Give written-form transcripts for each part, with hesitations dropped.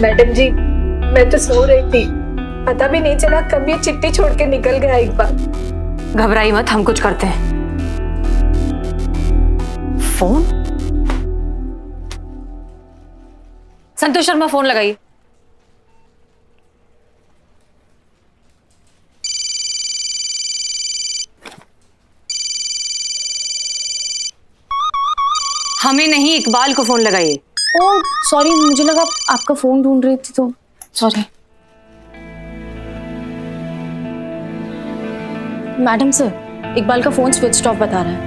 Madam जी, मैं तो सो रही थी, पता भी नहीं चला कब ये चिट्ठी छोड़ के निकल गया इकबाल। घबराई मत, हम कुछ करते हैं। फोन? संतोष शर्मा, फोन लगाइए। हमें नहीं, इकबाल को फोन लगाइए। ओह सॉरी, मुझे लगा आपका फोन ढूंढ रही थी तो सॉरी। मैडम सर, इकबाल का फोन स्विच ऑफ बता रहा है।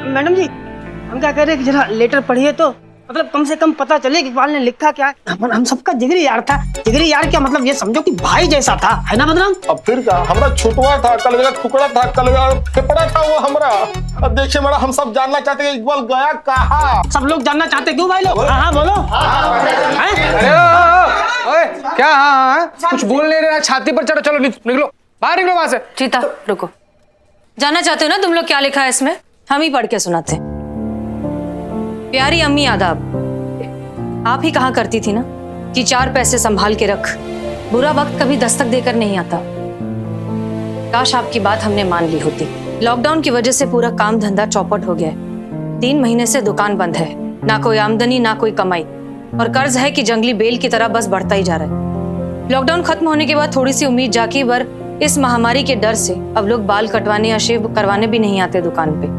मैडम जी, हम क्या कह रहे हैं कि जरा लेटर पढ़िए तो मतलब कम से कम पता चले कि इकबाल ने लिखा क्या है। हम सबका जिगरी यार था। जिगरी यार क्या मतलब, ये समझो कि भाई जैसा था, है ना बदनाम? अब फिर क्या, हमरा छुटवा था, कलवेला टुकड़ा था, कलवेला फेफड़ा था वो हमरा। अब देखिए मैडम, हम सब जानना चाहते हैं इकबाल गया कहाँ। सब लोग जानना चाहते क्यों भाई लोग? हाँ बोलो। ओए क्या? हाँ कुछ बोल नहीं रहा, छाती पर चढ़ो, चलो निकलो बाहर, निकलो वहां से। चीता रुको, जानना चाहते हो ना तुम लोग क्या लिखा है इसमें? हम ही पढ़ के सुनाते हैं। प्यारी अम्मी आदाब, आप ही कहा करती थी ना कि 4 पैसे संभाल के रख, बुरा वक्त कभी दस्तक देकर नहीं आता। काश आपकी बात हमने मान ली होती। लॉकडाउन की वजह से पूरा काम धंधा चौपट हो गया है। 3 महीने से दुकान बंद है, ना कोई आमदनी ना कोई कमाई, और कर्ज है कि जंगली बेल की तरह बस बढ़ता ही जा रहा है। लॉकडाउन खत्म होने के बाद थोड़ी सी उम्मीद जागी, पर इस महामारी के डर से अब लोग बाल कटवाने या शेव करवाने भी नहीं आते दुकान पे।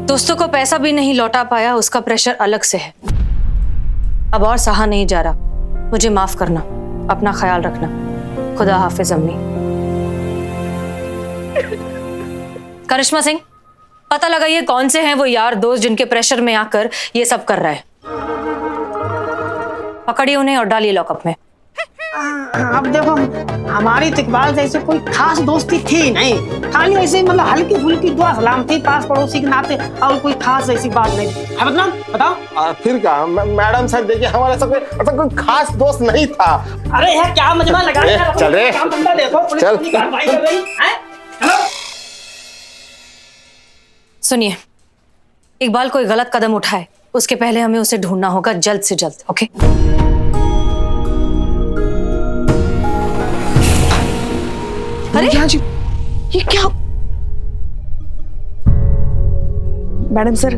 दोस्तों को पैसा भी नहीं लौटा पाया, उसका प्रेशर अलग से है। अब और सहा नहीं जा रहा, मुझे माफ करना, अपना ख्याल रखना। खुदा हाफिज अम्मी। करिश्मा सिंह, पता लगाइए कौन से हैं वो यार दोस्त जिनके प्रेशर में आकर ये सब कर रहा है। पकड़िए उन्हें और डालिए लॉकअप में। अब देखो, हमारी इकबाल जैसे कोई खास दोस्ती थी नहीं, खाली ऐसे मतलब हल्की फुल्की दुआ सलाम थी पास पड़ोसी के नाते, और कोई खास ऐसी बात नहीं है। बदनाम बताओ। फिर क्या मैडम सर, देखिए हमारे ऐसा कोई खास दोस्त नहीं था। अरे यार क्या मजमा लगा रहा है? चल रे, देखो पुलिस चल। की कार्रवाई कर रही है। चलो सुनिए, इकबाल कोई गलत कदम उठाए उसके पहले हमें उसे ढूंढना होगा जल्द से जल्द। ओके? अरे जी, ये क्या? Madam sir.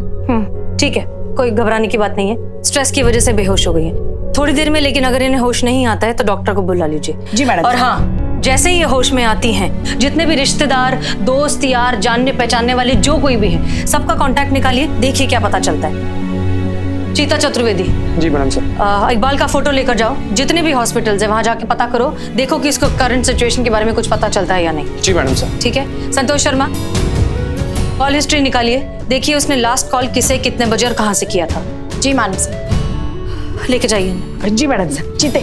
ठीक है, कोई घबराने की बात नहीं है। स्ट्रेस की वजह से बेहोश हो गई है थोड़ी देर में, लेकिन अगर इन्हें होश नहीं आता है तो डॉक्टर को बुला लीजिए। जी मैडम। और हाँ, जैसे ही ये होश में आती हैं, जितने भी रिश्तेदार, दोस्त, यार, जानने पहचानने वाले जो कोई भी है, सबका कांटेक्ट निकालिए, देखिए क्या पता चलता है। चीता चतुर्वेदी। जी मैडम सर। इकबाल का फोटो लेकर जाओ, जितने भी हॉस्पिटल्स है वहां जाके पता करो, देखो कि इसको करंट सिचुएशन के बारे में कुछ पता चलता है या नहीं। जी मैडम सर। ठीक है। संतोष शर्मा, कॉल हिस्ट्री निकालिए, देखिए उसने लास्ट कॉल किसे, कितने बजे और कहां से किया था। जी मैडम सर। लेके जाइए। जी मैडम सर। चीते।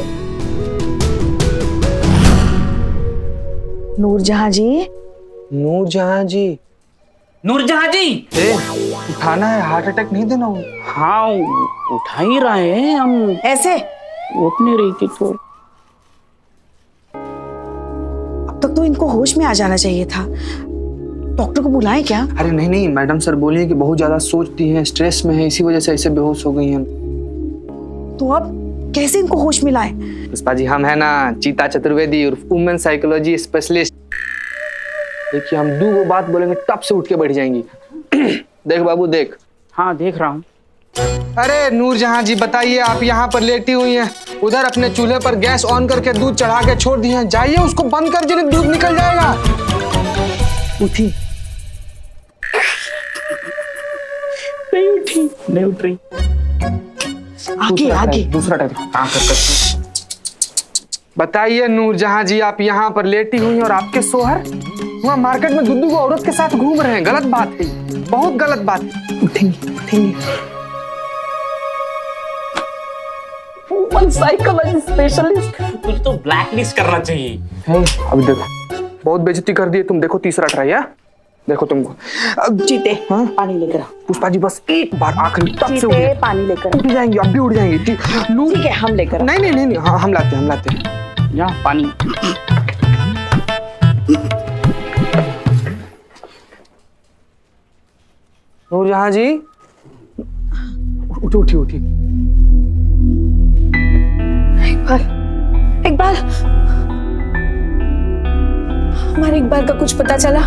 नूरजहां जी। नूरजहां जी। नूरजहां जी, उठाना है, हार्ट अटैक नहीं देना हो। हाँ उठा ही रहे हैं हम। ऐसे उठ नहीं रही थी तो। अब तक तो इनको होश में आ जाना चाहिए था। डॉक्टर को बुलाएं क्या? अरे नहीं, मैडम सर बोलिए कि बहुत ज्यादा सोचती हैं, स्ट्रेस में है, इसी वजह से ऐसे बेहोश हो गई हैं। तो अब कैसे इनको होश में लाएं? पुष्पा जी, हम है ना चीता चतुर्वेदी और वुमेन साइकोलॉजी स्पेशलिस्ट। देखिए हम 2 बात बोलेंगे तब से उठ के बैठ जाएंगी। देख बाबू देख। हाँ देख रहा हूँ। अरे नूरजहां जी बताइए, आप यहाँ पर लेटी हुई हैं, उधर अपने चूल्हे पर गैस ऑन करके दूध चढ़ा के छोड़ दिए हैं, जाइए उसको बंद कर दीजिए, दूध निकल जाएगा। उठी। नहीं उठ रही। आगे। दूसरा टाइप। हाँ कर। बताइए नूरजहां जी, आप यहाँ पर लेटी हुई हैं और आपके शोहर वहाँ मार्केट में दुद्दू को औरत के साथ घूम रहे हैं। गलत बात है, बहुत गलत बात है। उठेंगे। साइकोलॉजी स्पेशलिस्ट, तुझे तो ब्लैक लिस्ट करना चाहिए। अब देखो, बहुत बेइज्जती कर दी है तुम। देखो तीसरा ट्राई है, देखो तुमको। चीते, पानी लेकर आओ। पुष्पा जी बस एक बार आखिरी तब से चीते, पानी लेकर आओ। उठ जाएंगी, अब भी उठ जाएंगी। ठीक है, हम लेकर। नहीं, हाँ हम लाते हैं। यहाँ पानी। नूरजहां जी, उठी। इकबाल, हमारे इकबाल का कुछ पता चला?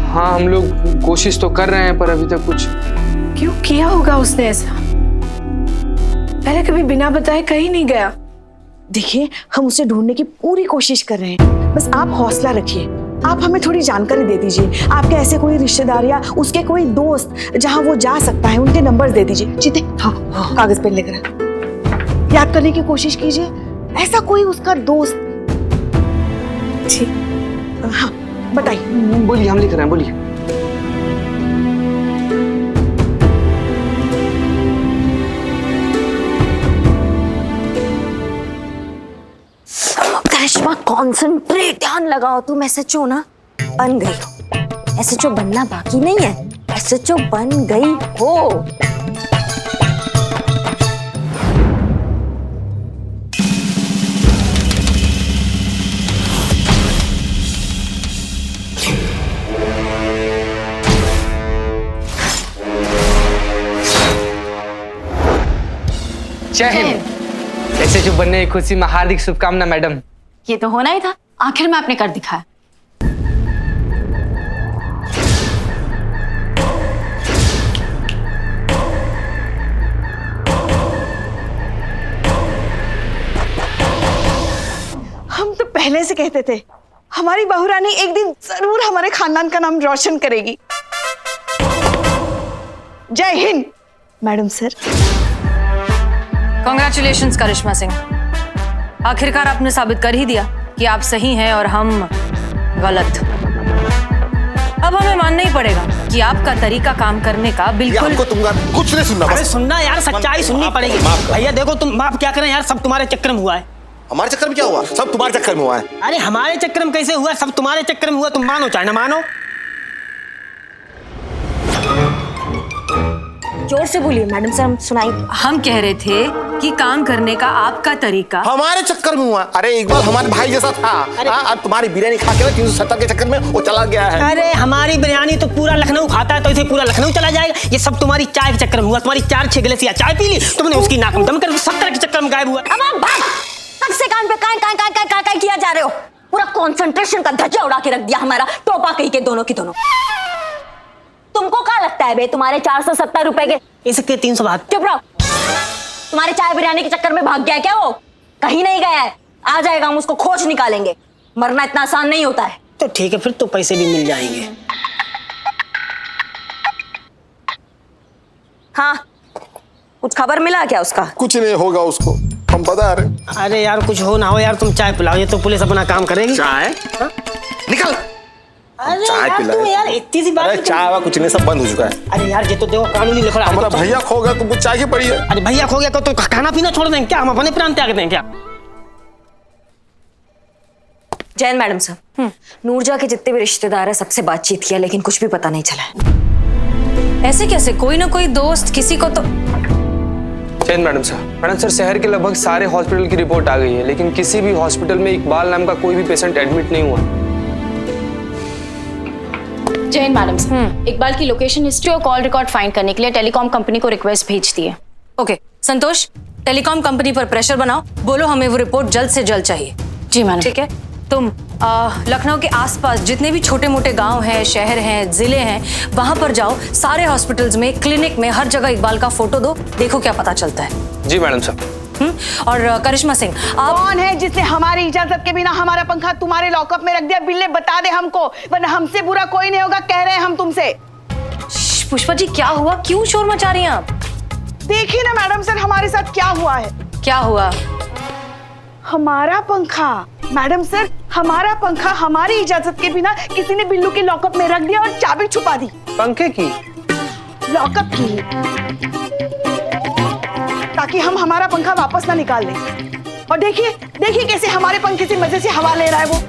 हाँ, हम लोग कोशिश तो कर रहे हैं पर अभी तक कुछ। क्यों किया होगा उसने ऐसा? पहले कभी बिना बताए कहीं नहीं गया। देखिए, हम उसे ढूंढने की पूरी कोशिश कर रहे हैं, बस आप हौसला रखिए। आप हमें थोड़ी जानकारी दे दीजिए। आपके ऐसे कोई रिश्तेदार या उसके कोई दोस्त जहां वो जा सकता है, उनके नंबर दे दीजिए। जीते, हाँ, कागज पेन लेकर याद करने की कोशिश कीजिए। ऐसा कोई उसका दोस्त। ठीक, हाँ, बताइए। बोलिए, हम लिख रहे हैं, बोलिए। करिश्मा, कॉन्सेंट्रेट, ध्यान लगाओ। तुम एसएचओ ना बन गई हो। एसएचओ बनना बाकी नहीं है, एसएचओ बन गई हो। जय हिंद। ऐसे जो बनने की खुशी में हार्दिक शुभकामना मैडम। ये तो होना ही था, आखिर में आपने कर दिखाया। हम तो पहले से कहते थे हमारी बहू रानी एक दिन जरूर हमारे खानदान का नाम रोशन करेगी। जय हिंद मैडम सर। कॉन्ग्रेचुलेशंस करिश्मा सिंह, आखिरकार आपने साबित कर ही दिया कि आप सही हैं और हम गलत। अब हमें मानना ही पड़ेगा कि आपका तरीका काम करने का बिल्कुल। हमको तुमका कुछ नहीं सुनना। अरे सुनना यार, सच्चाई सुननी पड़ेगी। भैया देखो, तुम माफ क्या करें यार, सब तुम्हारे चक्कर में हुआ है। हमारे चक्कर में क्या हुआ? सब तुम्हारे चक्कर में हुआ है। अरे हमारे चक्कर में कैसे हुआ? सब तुम्हारे चक्कर में हुआ। तुम मानो चाहे ना मानो। जोर से बोलिए मैडम सर, हम सुनाई। हम कह रहे थे कि काम करने का आपका तरीका हमारे चक्कर में हुआ। अरे इकबाल हमारे भाई जैसा था। अब तुम्हारी बिरयानी खा के 370 के चक्कर में वो चला गया है। अरे हमारी बिरयानी तो पूरा लखनऊ खाता है, तो इसे पूरा लखनऊ चला जाएगा। ये सब तुम्हारी चाय के चक्कर में हुआ। तुम्हारी 4-6 गिलास चाय पी ली, तुमने उसकी नाक में दम कर 70 के चक्कर में गायब हुआ। अब आप बात कब से कान पे काय किया जा रहे हो? पूरा कंसंट्रेशन का धज्जा उड़ा के रख दिया हमारा, टोपा कहीं के दोनों की दोनों। तुमको क्या लगता है बे, तुम्हारे 470 रुपए के इसके 300 बात। चुप रहो। तुम्हारे चाय बिरयानी के चक्कर में भाग गया क्या? वो कहीं नहीं गया है, आ जाएगा, हम उसको खोज निकालेंगे। मरना इतना आसान नहीं होता है। तो ठीक है, फिर तो पैसे भी मिल जाएंगे। हाँ, कुछ खबर मिला क्या उसका? कुछ नहीं होगा उसको, हम बता रहे। अरे यार कुछ हो ना हो यार, तुम चाय पिलाओ, ये तो पुलिस अपना काम करेगी। चाय? निकल। अरे चाय यार पिलाए। तुम यार इतनी सी बात। अरे चाय वा कुछ नहीं, सब बंद हो चुका है। अरे यार ये तो देखो कानूनी लिखा है। हमारा भैया खो गया, तुमको चाय की पड़ी है। अरे भैया खो गया तो खाना पीना छोड़ देंगे क्या? हम अपने प्राण त्याग दें क्या? जैन मैडम साहब, नूरजा के जितने भी रिश्तेदार है सबसे बातचीत किया, लेकिन कुछ भी पता नहीं चला है। ऐसे कैसे? कोई ना कोई दोस्त किसी को तो। जैन मैडम साहब। मैडम सर, शहर के लगभग सारे हॉस्पिटल की रिपोर्ट आ गई है, लेकिन किसी भी हॉस्पिटल में इकबाल नाम का कोई भी पेशेंट एडमिट नहीं हुआ। जैन मैडम, इकबाल की लोकेशन हिस्ट्री और कॉल रिकॉर्ड फाइंड करने के लिए टेलीकॉम कंपनी को रिक्वेस्ट भेज दी है। ओके संतोष, टेलीकॉम कंपनी पर प्रेशर बनाओ, बोलो हमें वो रिपोर्ट जल्द से जल्द चाहिए। जी मैडम। ठीक है, तुम लखनऊ के आसपास जितने भी छोटे मोटे गांव हैं, शहर हैं, जिले हैं, वहां पर जाओ। सारे हॉस्पिटल्स में, क्लिनिक में, हर जगह इकबाल का फोटो दो, देखो क्या पता चलता है। जी मैडम साहब। और करिश्मा सिंह, आप कौन है जिसने हमारी इजाजत के बिना हमारा पंखा तुम्हारे लॉकअप में रख दिया? बिल्ले बता दे हमको, वरना हमसे बुरा कोई नहीं होगा, कह रहे हैं हम तुमसे। पुष्पा जी क्या हुआ? क्यों शोर मचा रही हैं आप? देखिए ना मैडम सर, हमारे साथ क्या हुआ है। क्या हुआ? हमारा पंखा मैडम सर, हमारा पंखा हमारी इजाजत के बिना किसी ने बिल्लू के लॉकअप में रख दिया और चाबी छुपा दी। पंखे की? लॉकअप की, ताकि हम हमारा पंखा वापस ना निकाल लें। और देखिए देखिए कैसे हमारे पंखे से मजे से हवा ले रहा है वो।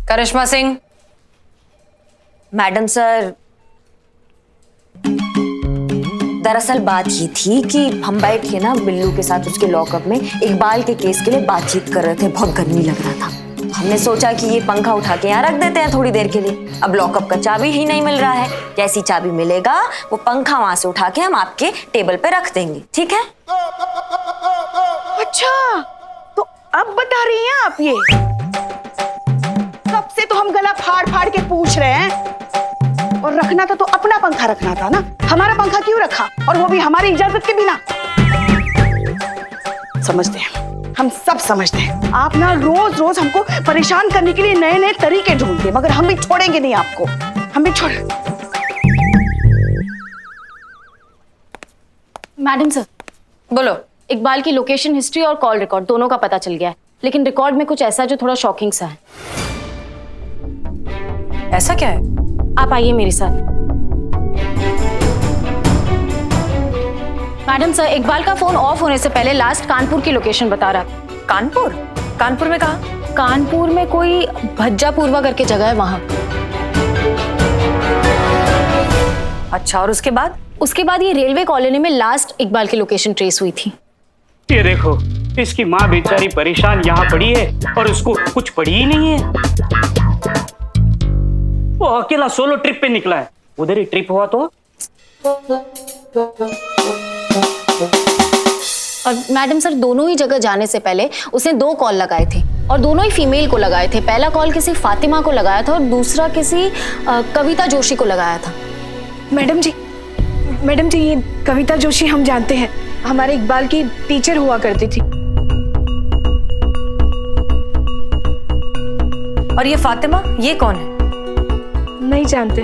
करिश्मा सिंह। मैडम सर, दरअसल बात ये थी कि हम बैठ के ना बिल्लू के साथ उसके लॉकअप में इकबाल के केस के लिए बातचीत कर रहे थे। बहुत गर्मी लग रहा था। हमने सोचा कि ये पंखा उठा के यहाँ रख देते हैं थोड़ी देर के लिए। अब लॉकअप का चाबी ही नहीं मिल रहा है, जैसी चाबी मिलेगा वो पंखा वहां से उठा के हम आपके टेबल पे रख देंगे, ठीक है? अच्छा, तो अब बता रही हैं आप ये? कब से तो हम गला फाड़ फाड़ के पूछ रहे हैं, और रखना था तो अपना पंखा रखना था ना, हमारा पंखा क्यों रखा, और वो भी हमारी इजाजत के बिना। समझते हैं, हम सब समझते हैं। आप ना रोज रोज हमको परेशान करने के लिए नए नए तरीके ढूंढते, मगर हम भी छोड़ेंगे नहीं आपको, हम भी छोड़। मैडम सर, बोलो। इकबाल की लोकेशन हिस्ट्री और कॉल रिकॉर्ड दोनों का पता चल गया है, लेकिन रिकॉर्ड में कुछ ऐसा जो थोड़ा शॉकिंग सा है। ऐसा क्या है? आप आइए मेरे साथ। मैडम सर, इकबाल का फोन ऑफ होने से पहले लास्ट कानपुर की लोकेशन बता रहा है। कानपुर? कानपुर में कहाँ? कानपुर में कोई भज्जापूर्वा करके जगह है वहां। अच्छा, और उसके बाद? उसके बाद ये रेलवे कॉलोनी में लास्ट इकबाल की लोकेशन ट्रेस हुई थी। ये देखो, इसकी माँ बेचारी परेशान यहाँ पड़ी है और उसको कुछ पड़ी ही नहीं है। वो अकेला सोलो ट्रिप पे निकला है, उधर ही ट्रिप हुआ तो। और मैडम सर, दोनों ही जगह जाने से पहले उसने 2 कॉल लगाए थे और दोनों ही फीमेल को लगाए थे। पहला कॉल किसी फातिमा को लगाया था और दूसरा किसी कविता जोशी को लगाया था। मैडम जी ये कविता जोशी हम जानते हैं, हमारे इकबाल की टीचर हुआ करती थी। और ये फातिमा, ये कौन है? नहीं जानते।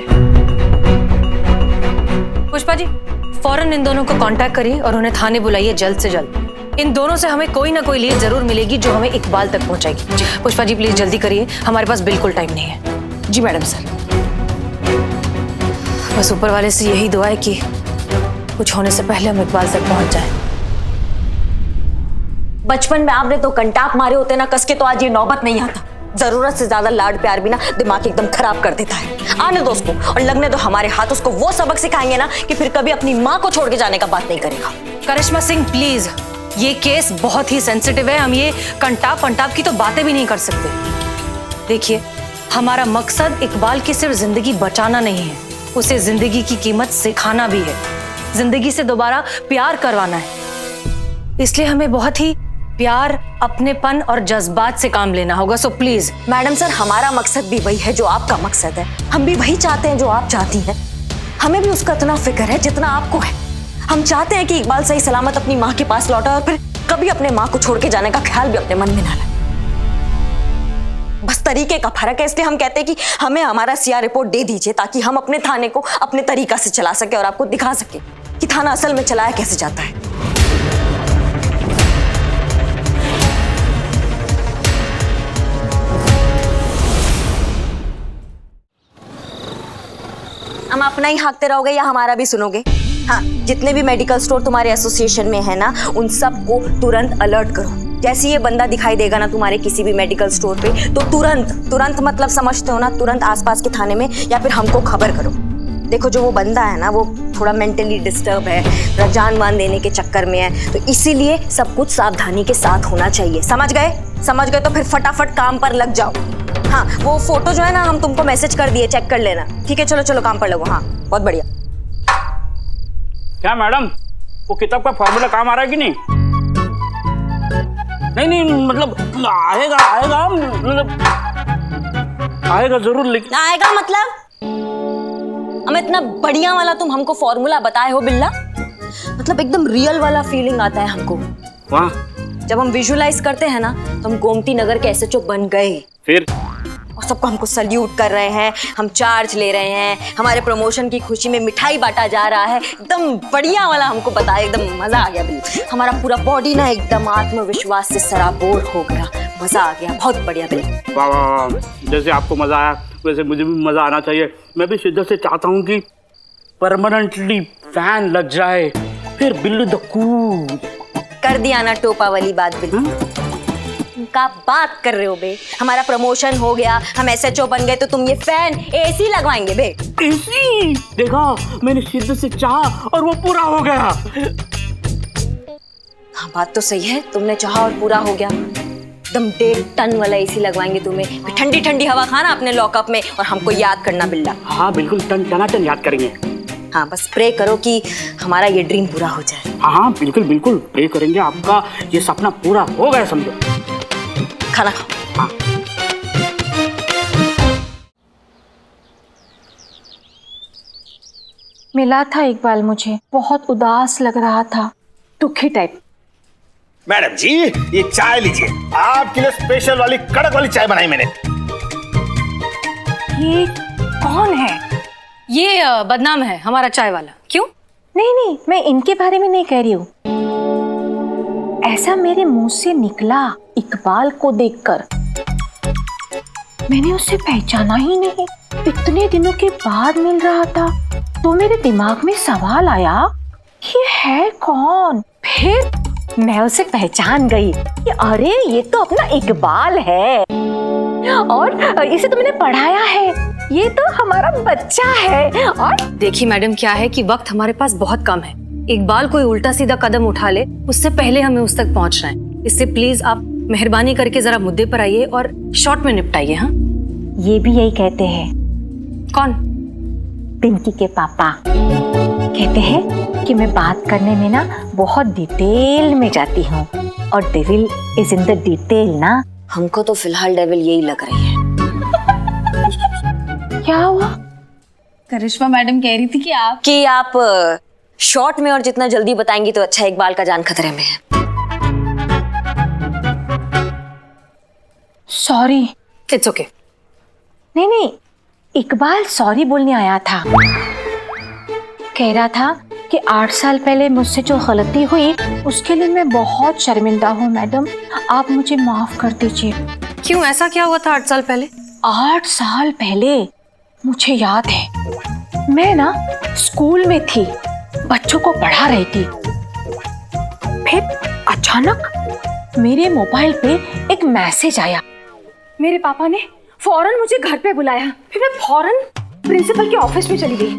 पुष्पा जी, फौरन इन दोनों को कांटेक्ट करिए और उन्हें थाने बुलाइए जल्द से जल्द। इन दोनों से हमें कोई ना कोई लीड जरूर मिलेगी जो हमें इकबाल तक पहुंचाएगी। पुष्पा जी प्लीज जल्दी करिए, हमारे पास बिल्कुल टाइम नहीं है। जी मैडम सर। बस ऊपर वाले से यही दुआ है कि कुछ होने से पहले हम इकबाल तक पहुंच जाए। बचपन में आपने तो कंटाप मारे होते ना कस के, तो आज ये नौबत नहीं आता। जरूरत से ज्यादा लाड प्यार भी ना दिमाग एकदम खराब कर देता है। आने दो उसको, और लगने दो हमारे हाथ उसको वो सबक सिखाएंगे ना कि फिर कभी अपनी माँ को छोड़ के जाने का बात नहीं करेगा। करिश्मा सिंह प्लीज, ये केस बहुत ही सेंसिटिव है, हम ये कंटाप की तो बातें भी नहीं कर सकते। देखिए, हमारा मकसद इकबाल की सिर्फ जिंदगी बचाना नहीं है, उसे जिंदगी की कीमत सिखाना भी है, जिंदगी से दोबारा प्यार करवाना है। इसलिए हमें बहुत ही प्यार, अपनेपन और जज्बात से काम लेना होगा। So please. मैडम सर, हमारा मकसद भी वही है जो आपका मकसद है, हम भी वही चाहते हैं जो आप चाहती हैं। हमें भी उसका इतना फिक्र है जितना आपको है। हम चाहते हैं कि इकबाल सही सलामत अपनी माँ के पास लौटा और फिर कभी अपने माँ को छोड़ के जाने का ख्याल भी अपने मन में ना लाए। बस तरीके का फर्क है, इसलिए हम कहते हैं कि हमें हमारा सीआर रिपोर्ट दे दीजिए ताकि हम अपने थाने को अपने तरीका से चला सके और आपको दिखा सके कि थाना असल में चलाया कैसे जाता है। हम अपना ही हाँकते रहोगे या हमारा भी सुनोगे? हाँ, जितने भी मेडिकल स्टोर तुम्हारे एसोसिएशन में है ना, उन सबको तुरंत अलर्ट करो। जैसे ये बंदा दिखाई देगा ना तुम्हारे किसी भी मेडिकल स्टोर पे, तो तुरंत मतलब समझते हो ना, तुरंत आसपास के थाने में या फिर हमको खबर करो। देखो, जो वो बंदा है ना, वो थोड़ा मेंटली डिस्टर्ब है, थोड़ा जान मान देने के चक्कर में है, तो इसीलिए सब कुछ सावधानी के साथ होना चाहिए। समझ गए तो फिर फटाफट काम पर लग जाओ। हाँ, वो फोटो जो है ना हम तुमको मैसेज कर दिए, चेक कर लेना। ठीक है, चलो काम पर लगो। हाँ, बहुत बढ़िया। क्या मैडम, वो किताब का फॉर्मूला काम आ रहा है कि नहीं? नहीं मतलब आएगा मतलब आएगा जरूर, लेकिन आएगा मतलब हम इतना बढ़िया वाला तुम हमको फॉर्मूला बताए हो बिल्ला, मतलब एकदम रियल वाला फीलिंग आता है हमको। वाह, जब हम विजुअलाइज करते हैं ना तो हम गोमती नगर के एसएचओ बन गए, फिर और सबको हमको सल्यूट कर रहे हैं, हम चार्ज ले रहे हैं, हमारे प्रमोशन की खुशी में मिठाई बांटा जा रहा है। एकदम बढ़िया वाला हमको बताया, एकदम मजा आ गया बिल्कुल। हमारा पूरा बॉडी ना एकदम आत्मविश्वास से सराबोर हो गया, मजा आ गया, बहुत बढ़िया बिल्कुल। वाह वाह वाह, जैसे आपको मजा आया वैसे मुझे भी मजा आना चाहिए। मैं भी शिद्दत से चाहता हूँ कि परमानेंटली फैन लग जाए, फिर बिल्लू द कूल। कर दिया ना टोपा वाली बात बिल्कुल। का बात कर रहे हो बे? हमारा प्रमोशन हो गया, हम एसएचओ बन गए, तो तुम ये फैन एसी लगवाएंगे बे? एसी? देखा, मैंने शिद्दत से चाहा और वो पूरा हो गया। हाँ, बात तो सही है, तुमने चाहा और पूरा हो गया। एकदम 1.5 टन वाला एसी लगवाएंगे तुम्हें, फिर ठंडी ठंडी हवा खाना अपने लॉकअप में और हमको याद करना बिल्ला। हाँ बिल्कुल, टनाटन याद करेंगे। हाँ बस प्रे करो कि हमारा ये ड्रीम पूरा हो जाए। हाँ बिल्कुल बिल्कुल प्रे करेंगे, आपका ये सपना पूरा हो गया समझो। खाना खाओ। हाँ मिला था इकबाल, मुझे बहुत उदास लग रहा था, दुखी टाइप। मैडम जी ये चाय लीजिए, आपके लिए स्पेशल वाली कड़क वाली चाय बनाई मैंने। ये कौन है? ये बदनाम है हमारा चाय वाला। क्यों? नहीं नहीं, मैं इनके बारे में नहीं कह रही हूँ। ऐसा मेरे मुंह से निकला इकबाल को देखकर, मैंने उसे पहचाना ही नहीं। इतने दिनों के बाद मिल रहा था तो मेरे दिमाग में सवाल आया ये है कौन। फिर मैं उसे पहचान गई कि अरे ये तो अपना इकबाल है, और इसे तो मैंने पढ़ाया है, ये तो हमारा बच्चा है। और देखिए मैडम, क्या है कि वक्त हमारे पास बहुत कम है। इकबाल कोई उल्टा सीधा कदम उठा ले उससे पहले हमें उस तक पहुंचना है। इससे प्लीज आप मेहरबानी करके जरा मुद्दे पर आइए और शॉर्ट में निपटाइए। हाँ, ये भी यही कहते हैं। कौन? पिंकी के पापा कहते हैं कि मैं बात करने में ना बहुत डिटेल में जाती हूँ, और devil is in the detail ना। हमको तो फिलहाल डेविल यही लग रही है। क्या हुआ? करिश्मा मैडम कह रही थी कि आप शॉर्ट में और जितना जल्दी बताएंगी तो अच्छा, इकबाल का जान खतरे में है। सॉरी। It's okay. नहीं नहीं, इकबाल सॉरी बोलने आया था। कह रहा था कि 8 साल पहले मुझसे जो गलती हुई उसके लिए मैं बहुत शर्मिंदा हूँ मैडम, आप मुझे माफ कर दीजिए। क्यों, ऐसा क्या हुआ था 8 साल पहले? 8 साल पहले मुझे याद है, मैं ना स्कूल में थी, बच्चों को पढ़ा रही थी। फिर अचानक मेरे मोबाइल पे एक मैसेज आया। मेरे पापा ने फौरन मुझे घर पे बुलाया। फिर मैं फौरन प्रिंसिपल के ऑफिस में चली गई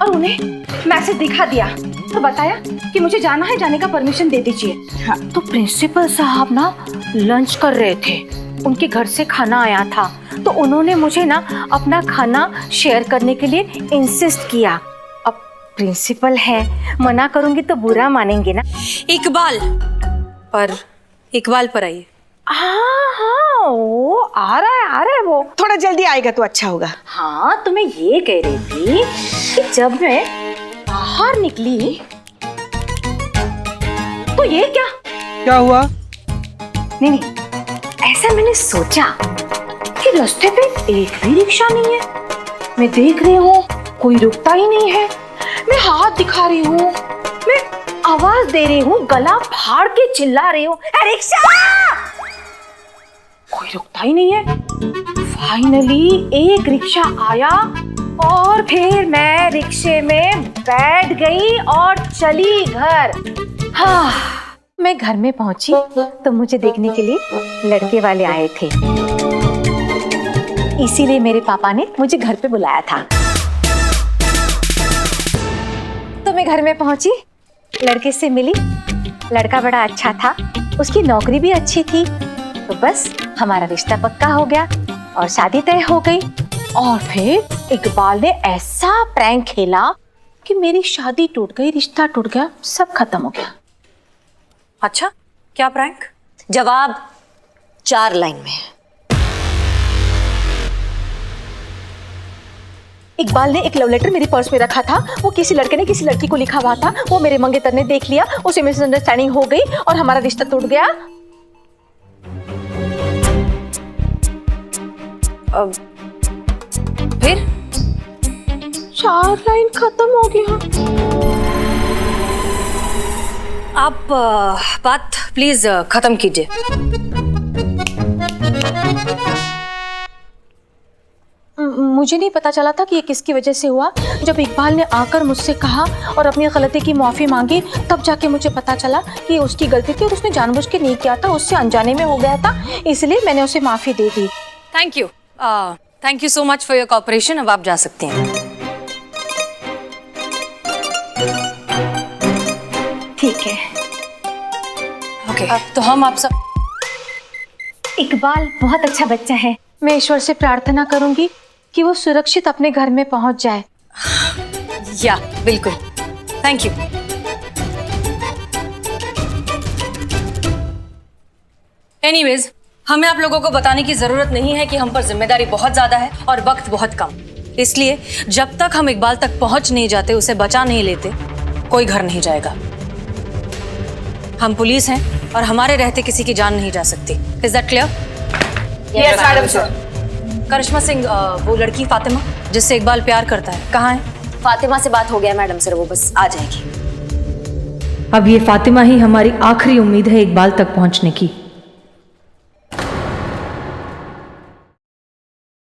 और उन्हें मैसेज दिखा दिया तो बताया कि मुझे जाना है, जाने का परमिशन दे दीजिए। हाँ, तो प्रिंसिपल साहब ना लंच कर रहे थे, उनके घर से खाना आया था, तो उन्होंने मुझे ना अपना खाना शेयर करने के लिए इंसिस्ट किया। अब प्रिंसिपल है, मना करूंगी तो बुरा मानेंगे ना। इकबाल पर आइए। हाँ, वो आ रहा है वो। थोड़ा जल्दी आएगा तो अच्छा होगा। हाँ, तो मैं ये कह रही थी कि जब मैं बाहर निकली तो ये क्या हुआ? नहीं, ऐसा मैंने सोचा कि रास्ते पे एक भी रिक्शा नहीं है। मैं देख रही हूँ कोई रुकता ही नहीं है। मैं हाथ दिखा रही हूँ, मैं आवाज दे रही हूँ, गला फाड़ के चिल्ला रही हूँ, रिक्शा! कोई रुकता ही नहीं है। फाइनली एक रिक्शा आया और फिर मैं रिक्शे में बैठ गई और चली घर। हाँ, मैं घर में पहुंची तो मुझे देखने के लिए लड़के वाले आए थे, इसीलिए मेरे पापा ने मुझे घर पे बुलाया था। तो मैं घर में पहुंची, लड़के से मिली, लड़का बड़ा अच्छा था, उसकी नौकरी भी अच्छी थी, तो बस हमारा रिश्ता पक्का हो गया और शादी तय हो गई। और फिर इकबाल ने ऐसा प्रैंक खेला कि मेरी शादी टूट गई, रिश्ता टूट गया, सब खत्म हो गया। अच्छा, क्या प्रैंक? जवाब 4 लाइन में है। इकबाल ने एक लव लेटर मेरे पर्स में रखा था, वो किसी लड़के ने किसी लड़की को लिखा हुआ था, वो मेरे मंगेतर ने देख लिया, उसे मिसअंडरस्टैंडिंग हो गई और हमारा रिश्ता टूट गया। फिर 4 लाइन खत्म हो गया। आप बात प्लीज खत्म कीजिए। मुझे नहीं पता चला था कि ये किसकी वजह से हुआ। जब इकबाल ने आकर मुझसे कहा और अपनी गलती की माफ़ी मांगी, तब जाके मुझे पता चला कि उसकी गलती थी और उसने जानबूझ के नहीं किया था, उससे अनजाने में हो गया था, इसलिए मैंने उसे माफ़ी दे दी। Thank you so much for your cooperation. अब आप जा सकती हैं। ठीक है। ओके, तो हम आप सब इकबाल बहुत अच्छा बच्चा है। मैं ईश्वर से प्रार्थना करूंगी कि वो सुरक्षित अपने घर में पहुंच जाए। या बिल्कुल, थैंक यू। एनीवेज, हमें आप लोगों को बताने की जरूरत नहीं है कि हम पर जिम्मेदारी बहुत ज्यादा है और वक्त बहुत कम। इसलिए जब तक हम इकबाल तक पहुंच नहीं जाते, उसे बचा नहीं लेते, कोई घर नहीं जाएगा। हम पुलिस हैं और हमारे रहते किसी की जान नहीं जा सकती। Is that clear? Yes madam sir. Karishma Singh, वो लड़की फातिमा जिससे इकबाल प्यार करता है, कहाँ है? फातिमा से बात हो गया मैडम सर, वो बस आ जाएगी। अब ये फातिमा ही हमारी आखिरी उम्मीद है इकबाल तक पहुंचने की।